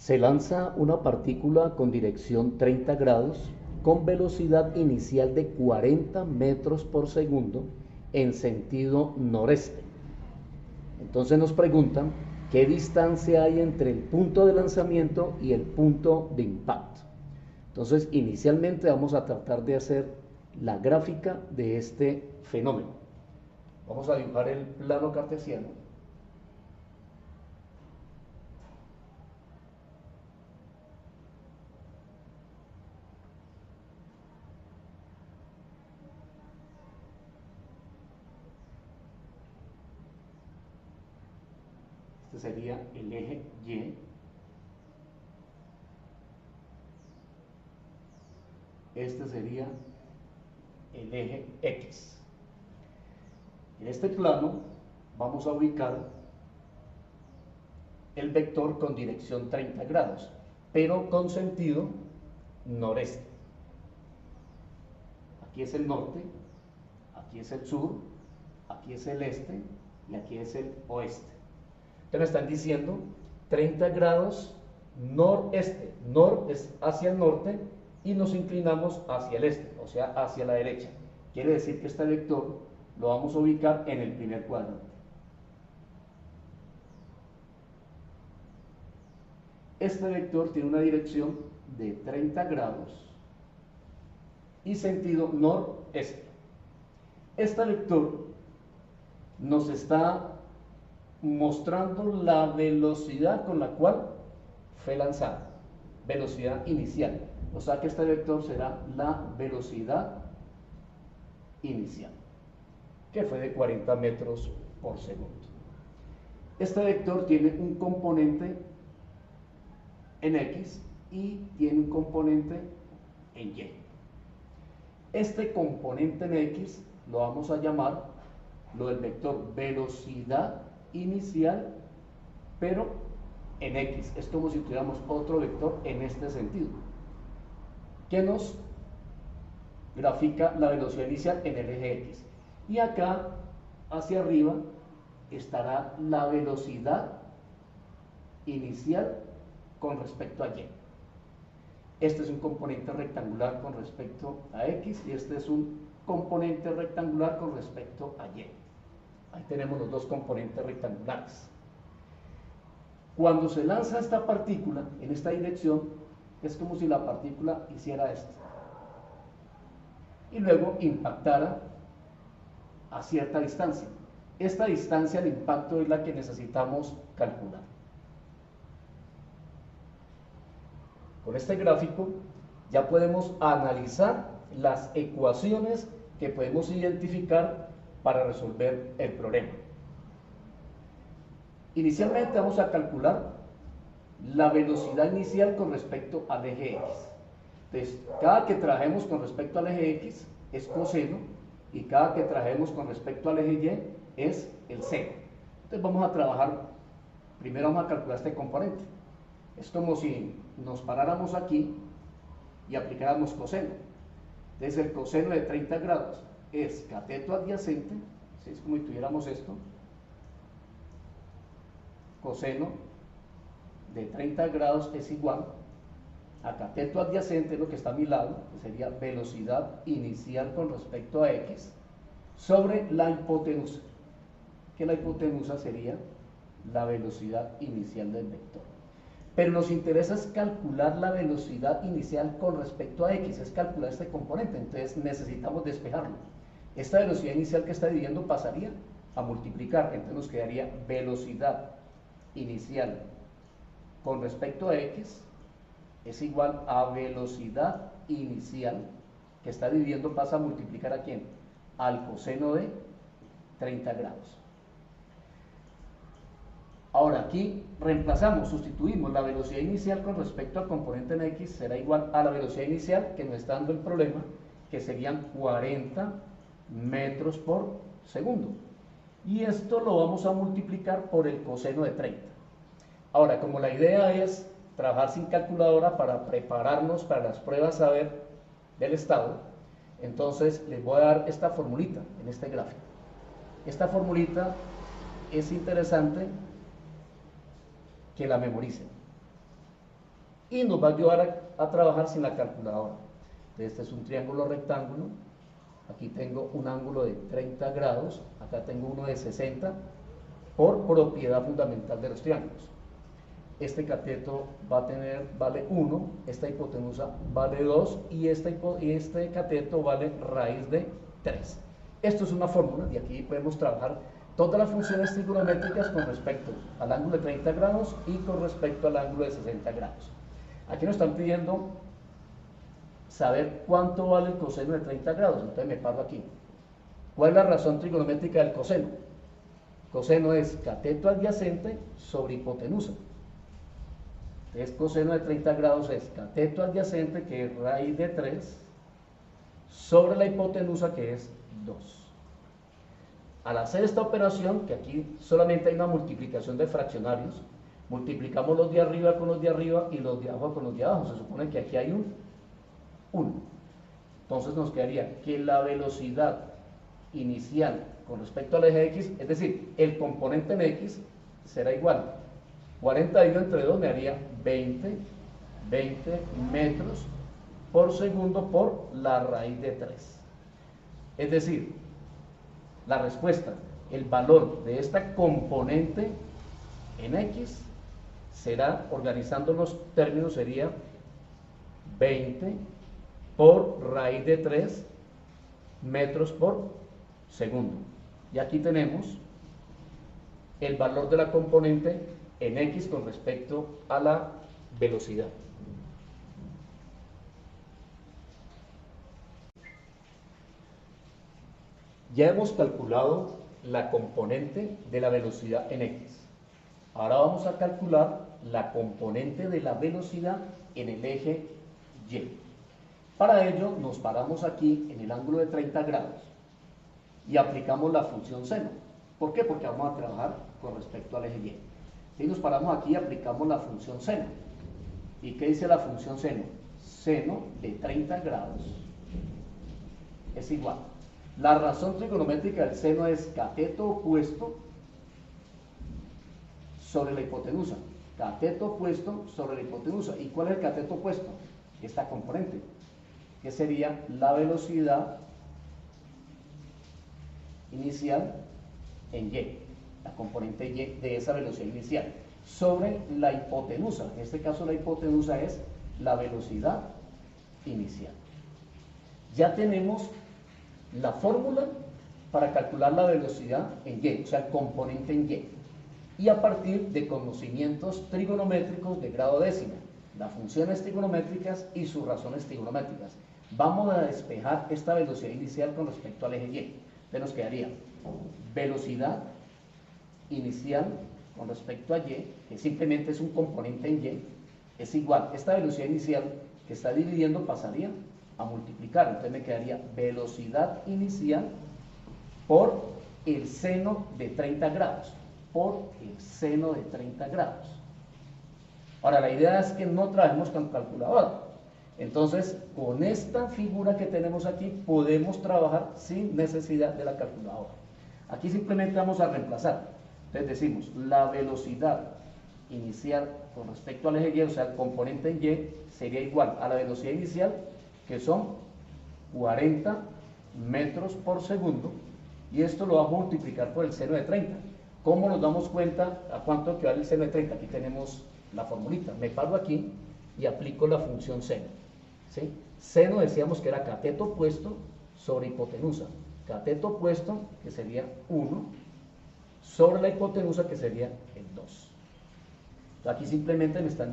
Se lanza una partícula con dirección 30 grados con velocidad inicial de 40 metros por segundo en sentido noreste. Entonces nos preguntan qué distancia hay entre el punto de lanzamiento y el punto de impacto. Entonces inicialmente vamos a tratar de hacer la gráfica de este fenómeno. Vamos a dibujar el plano cartesiano. Este sería el eje Y. Este sería el eje X. En este plano vamos a ubicar el vector con dirección 30 grados, pero con sentido noreste. Aquí es el norte, aquí es el sur, aquí es el este y aquí es el oeste. Entonces me están diciendo 30 grados noreste. Nor es hacia el norte y nos inclinamos hacia el este, o sea, hacia la derecha. Quiere decir que este vector lo vamos a ubicar en el primer cuadrante. Este vector tiene una dirección de 30 grados y sentido noreste. Este vector nos está mostrando la velocidad con la cual fue lanzado, velocidad inicial. O sea que este vector será la velocidad inicial, que fue de 40 metros por segundo. Este vector tiene un componente en X y tiene un componente en Y. Este componente en X lo vamos a llamar lo del vector velocidad inicial, pero en X. Es como si tuviéramos otro vector en este sentido, que nos grafica la velocidad inicial en el eje X. Y acá, hacia arriba, estará la velocidad inicial con respecto a Y. Este es un componente rectangular con respecto a X y este es un componente rectangular con respecto a Y. Ahí tenemos los dos componentes rectangulares. Cuando se lanza esta partícula en esta dirección, es como si la partícula hiciera esto y luego impactara a cierta distancia. Esta distancia de impacto es la que necesitamos calcular. Con este gráfico ya podemos analizar las ecuaciones que podemos identificar para resolver el problema. Inicialmente vamos a calcular la velocidad inicial con respecto al eje X. Entonces, cada que trabajemos con respecto al eje X es coseno y cada que trabajemos con respecto al eje Y es el seno. Entonces vamos a trabajar, primero vamos a calcular este componente. Es como si nos paráramos aquí y aplicáramos coseno. Entonces el coseno de 30 grados es cateto adyacente, ¿sí? Es como si tuviéramos esto, coseno de 30 grados es igual a cateto adyacente, lo que está a mi lado, que sería velocidad inicial con respecto a X, sobre la hipotenusa, que la hipotenusa sería la velocidad inicial del vector. Pero nos interesa es calcular la velocidad inicial con respecto a X, es calcular este componente, entonces necesitamos despejarlo. Esta velocidad inicial que está dividiendo pasaría a multiplicar, entonces nos quedaría velocidad inicial con respecto a X es igual a velocidad inicial que está dividiendo, pasa a multiplicar ¿a quién? Al coseno de 30 grados. Ahora aquí reemplazamos, sustituimos la velocidad inicial con respecto al componente en X, será igual a la velocidad inicial que nos está dando el problema, que serían 40 metros por segundo. Y esto lo vamos a multiplicar por el coseno de 30. Ahora, como la idea es trabajar sin calculadora para prepararnos para las pruebas saber del estado, entonces les voy a dar esta formulita en este gráfico. Esta formulita es interesante que la memoricen. y nos va a ayudar a trabajar sin la calculadora. Este es un triángulo rectángulo, aquí tengo un ángulo de 30 grados, acá tengo uno de 60, por propiedad fundamental de los triángulos. Este cateto vale 1, esta hipotenusa vale 2 y este cateto vale raíz de 3. Esto es una fórmula y aquí podemos trabajar todas las funciones trigonométricas con respecto al ángulo de 30 grados y con respecto al ángulo de 60 grados. Aquí nos están pidiendo saber cuánto vale el coseno de 30 grados, entonces me paro aquí. ¿Cuál es la razón trigonométrica del coseno? Coseno es cateto adyacente sobre hipotenusa. Entonces coseno de 30 grados es cateto adyacente, que es raíz de 3, sobre la hipotenusa, que es 2. Al hacer esta operación, que aquí solamente hay una multiplicación de fraccionarios, multiplicamos los de arriba con los de arriba y los de abajo con los de abajo. Se supone que aquí hay un 1. Entonces nos quedaría que la velocidad inicial con respecto al eje X, es decir, el componente en X será igual. 40 dividido entre 2 me haría 20 metros por segundo por la raíz de 3. Es decir, la respuesta, el valor de esta componente en X será, organizando los términos, sería 20 por raíz de 3 metros por segundo. Y aquí tenemos el valor de la componente en X con respecto a la velocidad. Ya hemos calculado la componente de la velocidad en X. Ahora vamos a calcular la componente de la velocidad en el eje Y. Para ello nos paramos aquí en el ángulo de 30 grados y aplicamos la función seno. ¿Por qué? Porque vamos a trabajar con respecto al eje Y. Si nos paramos aquí y aplicamos la función seno. ¿Y qué dice la función seno? Seno de 30 grados es igual. La razón trigonométrica del seno es cateto opuesto sobre la hipotenusa. Cateto opuesto sobre la hipotenusa. ¿Y cuál es el cateto opuesto? Esta componente, que sería la velocidad inicial en Y, la componente Y de esa velocidad inicial, sobre la hipotenusa. En este caso la hipotenusa es la velocidad inicial. Ya tenemos la fórmula para calcular la velocidad en Y, o sea, el componente en Y. Y a partir de conocimientos trigonométricos de grado décimo, las funciones trigonométricas y sus razones trigonométricas, vamos a despejar esta velocidad inicial con respecto al eje Y. Entonces nos quedaría velocidad inicial con respecto a Y, que simplemente es un componente en Y, es igual. Esta velocidad inicial que está dividiendo pasaría a multiplicar. Entonces me quedaría velocidad inicial por el seno de 30 grados. Por el seno de 30 grados. Ahora, la idea es que no trabajemos con calculadora. Entonces, con esta figura que tenemos aquí, podemos trabajar sin necesidad de la calculadora. Aquí simplemente vamos a reemplazar. Entonces decimos, la velocidad inicial con respecto al eje Y, o sea, el componente en Y, sería igual a la velocidad inicial, que son 40 metros por segundo, y esto lo vamos a multiplicar por el seno de 30. ¿Cómo nos damos cuenta a cuánto equivale el seno de 30? Aquí tenemos la formulita. Me paro aquí y aplico la función seno. ¿Sí? Seno decíamos que era cateto opuesto sobre hipotenusa. Cateto opuesto, que sería 1, sobre la hipotenusa, que sería el 2. Aquí simplemente me están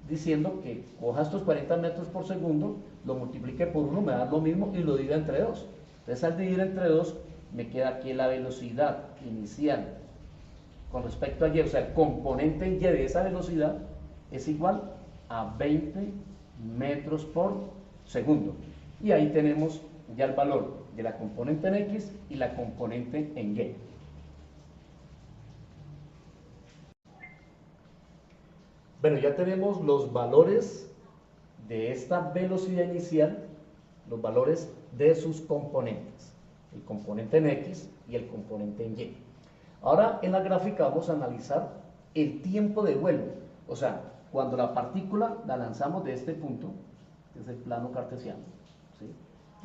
diciendo que coja estos 40 metros por segundo, lo multiplique por 1, me da lo mismo y lo divida entre 2. Entonces al dividir entre 2, me queda que la velocidad inicial con respecto a Y, o sea, el componente en Y de esa velocidad es igual a 20 metros por segundo. Y ahí tenemos ya el valor de la componente en X y la componente en Y. Bueno, ya tenemos los valores de esta velocidad inicial, los valores de sus componentes, el componente en X y el componente en Y. Ahora en la gráfica vamos a analizar el tiempo de vuelo, o sea, cuando la partícula la lanzamos de este punto, que es el plano cartesiano, ¿sí?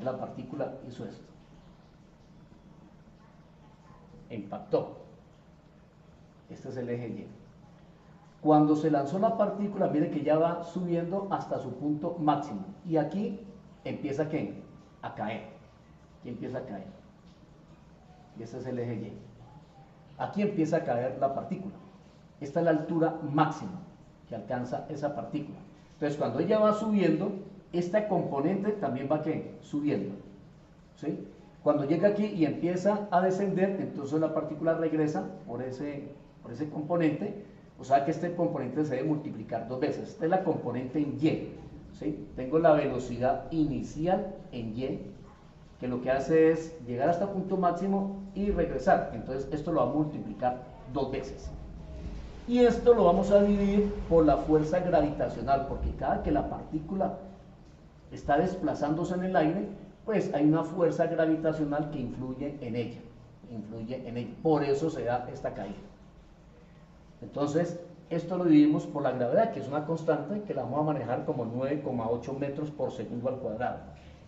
La partícula hizo esto, impactó. Este es el eje Y. Cuando se lanzó la partícula, mire que ya va subiendo hasta su punto máximo. Y aquí empieza ¿qué? A caer. Aquí empieza a caer. Y este es el eje Y. Aquí empieza a caer la partícula. Esta es la altura máxima que alcanza esa partícula. Entonces, cuando ella va subiendo, esta componente también va ¿qué? Subiendo. ¿Sí? Cuando llega aquí y empieza a descender, entonces la partícula regresa por ese componente. O sea que este componente se debe multiplicar 2 veces. Esta es la componente en Y. ¿Sí? Tengo la velocidad inicial en Y, que lo que hace es llegar hasta punto máximo y regresar. Entonces esto lo va a multiplicar 2 veces. Y esto lo vamos a dividir por la fuerza gravitacional, porque cada que la partícula está desplazándose en el aire, pues hay una fuerza gravitacional que influye en ella. Por eso se da esta caída. Entonces, esto lo dividimos por la gravedad, que es una constante que la vamos a manejar como 9,8 metros por segundo al cuadrado.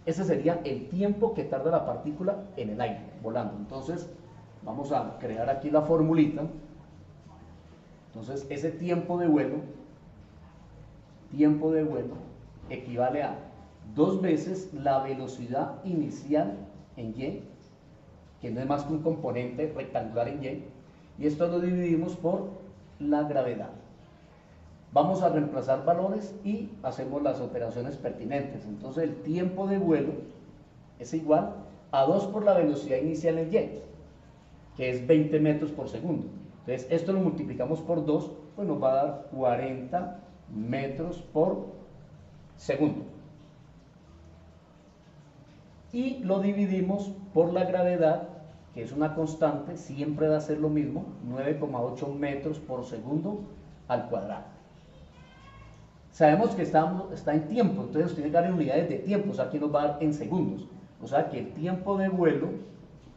Ese sería el tiempo que tarda la partícula en el aire, volando. Entonces, vamos a crear aquí la formulita. Entonces, ese tiempo de vuelo equivale a 2 veces la velocidad inicial en Y, que no es más que un componente rectangular en Y, y esto lo dividimos por la gravedad. Vamos a reemplazar valores y hacemos las operaciones pertinentes. Entonces el tiempo de vuelo es igual a 2 por la velocidad inicial en Y, que es 20 metros por segundo. Entonces esto lo multiplicamos por 2, pues nos va a dar 40 metros por segundo. Y lo dividimos por la gravedad, que es una constante, siempre va a ser lo mismo, 9,8 metros por segundo al cuadrado. Sabemos que está en tiempo, entonces nos tiene que dar en unidades de tiempo, o sea, aquí nos va a dar en segundos. O sea que el tiempo de vuelo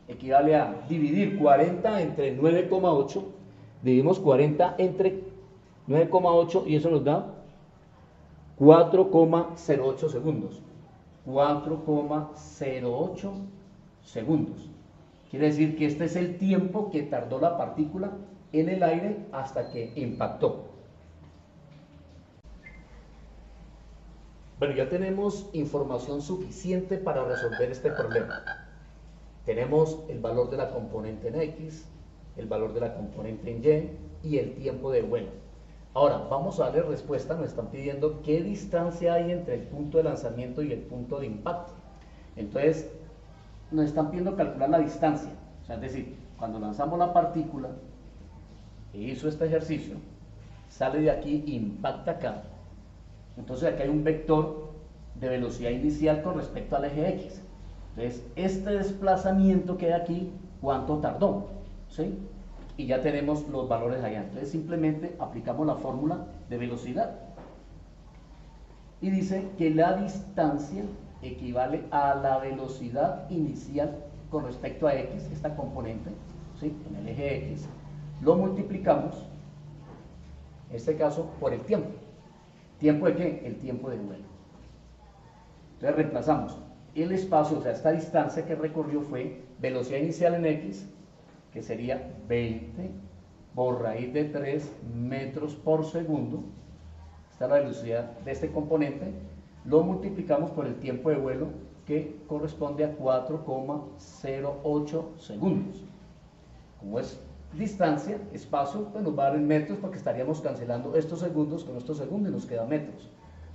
equivale a dividir 40 entre 9,8, dividimos 40 entre 9,8 y eso nos da 4,08 segundos. 4,08 segundos. Quiere decir que este es el tiempo que tardó la partícula en el aire hasta que impactó. Bueno, ya tenemos información suficiente para resolver este problema. Tenemos el valor de la componente en X, el valor de la componente en Y y el tiempo de vuelo. Ahora, vamos a darle respuesta. Nos están pidiendo qué distancia hay entre el punto de lanzamiento y el punto de impacto. Entonces, nos están pidiendo calcular la distancia. O sea, es decir, cuando lanzamos la partícula que hizo este ejercicio, sale de aquí, impacta acá. Entonces aquí hay un vector de velocidad inicial con respecto al eje X. Entonces, este desplazamiento que hay aquí, ¿cuánto tardó? ¿Sí? Y ya tenemos los valores allá. Entonces simplemente aplicamos la fórmula de velocidad. Y dice que la distancia equivale a la velocidad inicial con respecto a X, esta componente, ¿sí? En el eje X. Lo multiplicamos, en este caso, por el tiempo. ¿Tiempo de qué? El tiempo de vuelo. Entonces reemplazamos el espacio, o sea, esta distancia que recorrió fue velocidad inicial en X, que sería 20 por raíz de 3 metros por segundo. Esta es la velocidad de este componente. Lo multiplicamos por el tiempo de vuelo, que corresponde a 4,08 segundos. Como es distancia, espacio, pues nos va a dar en metros, porque estaríamos cancelando estos segundos con estos segundos y nos quedan metros.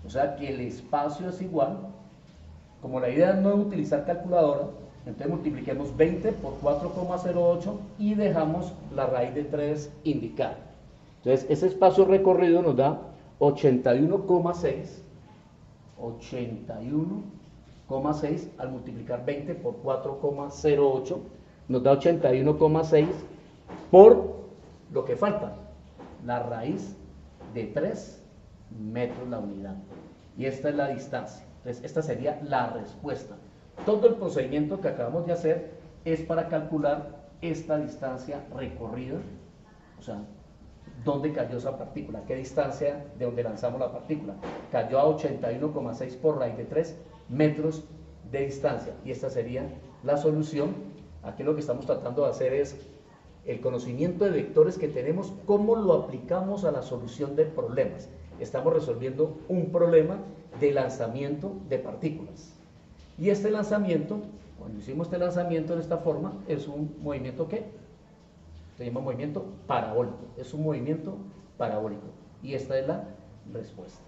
O sea que el espacio es igual, como la idea no es utilizar calculadora, entonces multipliquemos 20 por 4,08 y dejamos la raíz de 3 indicada. Entonces ese espacio recorrido nos da 81,6 al multiplicar 20 por 4,08 nos da 81,6 por lo que falta, la raíz de 3 metros la unidad. Y esta es la distancia. Entonces esta sería la respuesta. Todo el procedimiento que acabamos de hacer es para calcular esta distancia recorrida, o sea, dónde cayó esa partícula, a qué distancia de donde lanzamos la partícula. Cayó a 81,6 por raíz de 3 metros de distancia, y esta sería la solución. Aquí lo que estamos tratando de hacer es el conocimiento de vectores que tenemos, cómo lo aplicamos a la solución de problemas. Estamos resolviendo un problema de lanzamiento de partículas. Y este lanzamiento, cuando hicimos este lanzamiento de esta forma, es un movimiento que se llama movimiento parabólico. Es un movimiento parabólico. Y esta es la respuesta.